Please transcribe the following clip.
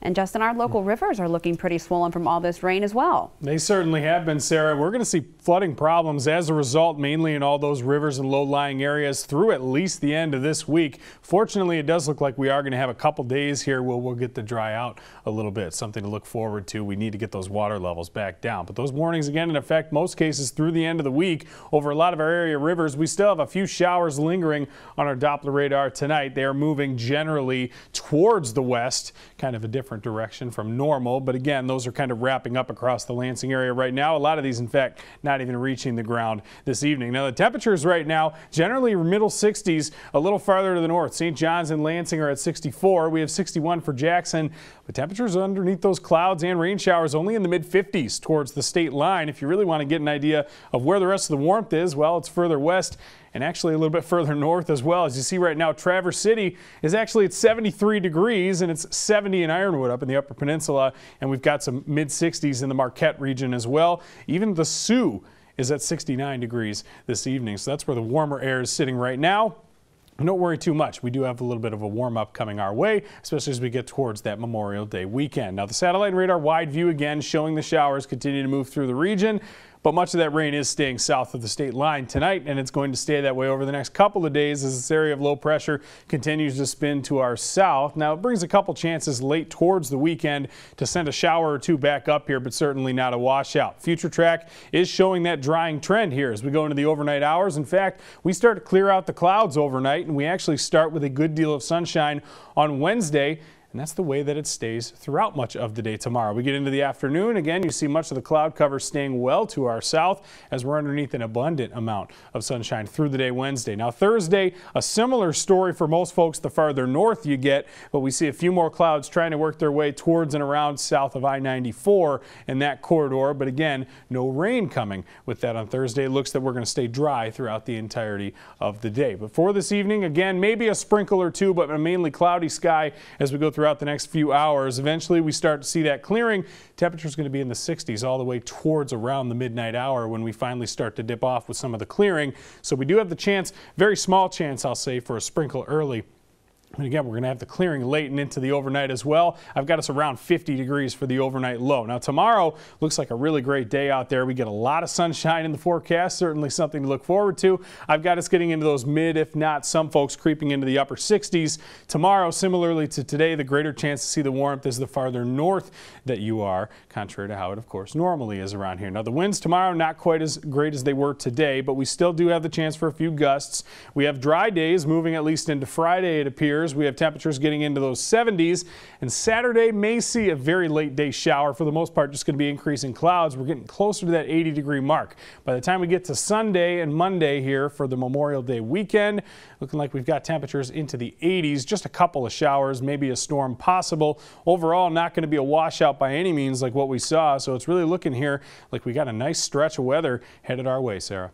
And Justin, our local rivers are looking pretty swollen from all this rain as well. They certainly have been, Sarah. We're going to see flooding problems as a result, mainly in all those rivers and low-lying areas through at least the end of this week. Fortunately, it does look like we are going to have a couple days here where we'll get to dry out a little bit. Something to look forward to. We need to get those water levels back down. But those warnings, again, in effect most cases through the end of the week. Over a lot of our area rivers, we still have a few showers lingering on our Doppler radar tonight. They are moving generally towards the west, kind of a different direction from normal, but again, those are kind of wrapping up across the Lansing area right now. A lot of these, in fact, not even reaching the ground this evening. Now, the temperatures right now generally middle 60s, a little farther to the north. St. John's and Lansing are at 64. We have 61 for Jackson, but temperatures underneath those clouds and rain showers only in the mid 50s towards the state line. If you really want to get an idea of where the rest of the warmth is, well, it's further west and actually a little bit further north as well. As you see right now, Traverse City is actually at 73 degrees, and it's 70 in Ironwood up in the Upper Peninsula, and we've got some mid 60s in the Marquette region as well. Even the Sioux is at 69 degrees this evening, so that's where the warmer air is sitting right now. Don't worry too much. We do have a little bit of a warm-up coming our way, especially as we get towards that Memorial Day weekend. Now, the satellite and radar wide view again showing the showers continue to move through the region. But much of that rain is staying south of the state line tonight, and it's going to stay that way over the next couple of days as this area of low pressure continues to spin to our south. Now, it brings a couple chances late towards the weekend to send a shower or two back up here, but certainly not a washout. Future track is showing that drying trend here as we go into the overnight hours. In fact, we start to clear out the clouds overnight, and we actually start with a good deal of sunshine on Wednesday. And that's the way that it stays throughout much of the day tomorrow. We get into the afternoon. Again, you see much of the cloud cover staying well to our south as we're underneath an abundant amount of sunshine through the day Wednesday. Now, Thursday, a similar story for most folks the farther north you get, but we see a few more clouds trying to work their way towards and around south of I-94 in that corridor. But again, no rain coming with that on Thursday. It looks that we're going to stay dry throughout the entirety of the day. But for this evening, again, maybe a sprinkle or two, but a mainly cloudy sky as we go throughout the next few hours. Eventually, we start to see that clearing. Temperature is going to be in the 60s all the way towards around the midnight hour when we finally start to dip off with some of the clearing. So we do have the chance, very small chance, I'll say, for a sprinkle early. And again, we're going to have the clearing late and into the overnight as well. I've got us around 50 degrees for the overnight low. Now, tomorrow looks like a really great day out there. We get a lot of sunshine in the forecast, certainly something to look forward to. I've got us getting into those mid, if not some folks creeping into the upper 60s. Tomorrow, similarly to today, the greater chance to see the warmth is the farther north that you are, contrary to how it, of course, normally is around here. Now, the winds tomorrow, not quite as great as they were today, but we still do have the chance for a few gusts. We have dry days moving at least into Friday, it appears. We have temperatures getting into those 70s, and Saturday may see a very late day shower. For the most part, just going to be increasing clouds. We're getting closer to that 80-degree mark. By the time we get to Sunday and Monday here for the Memorial Day weekend, looking like we've got temperatures into the 80s, just a couple of showers, maybe a storm possible. Overall, not going to be a washout by any means like what we saw, so it's really looking here like we got a nice stretch of weather headed our way, Sarah.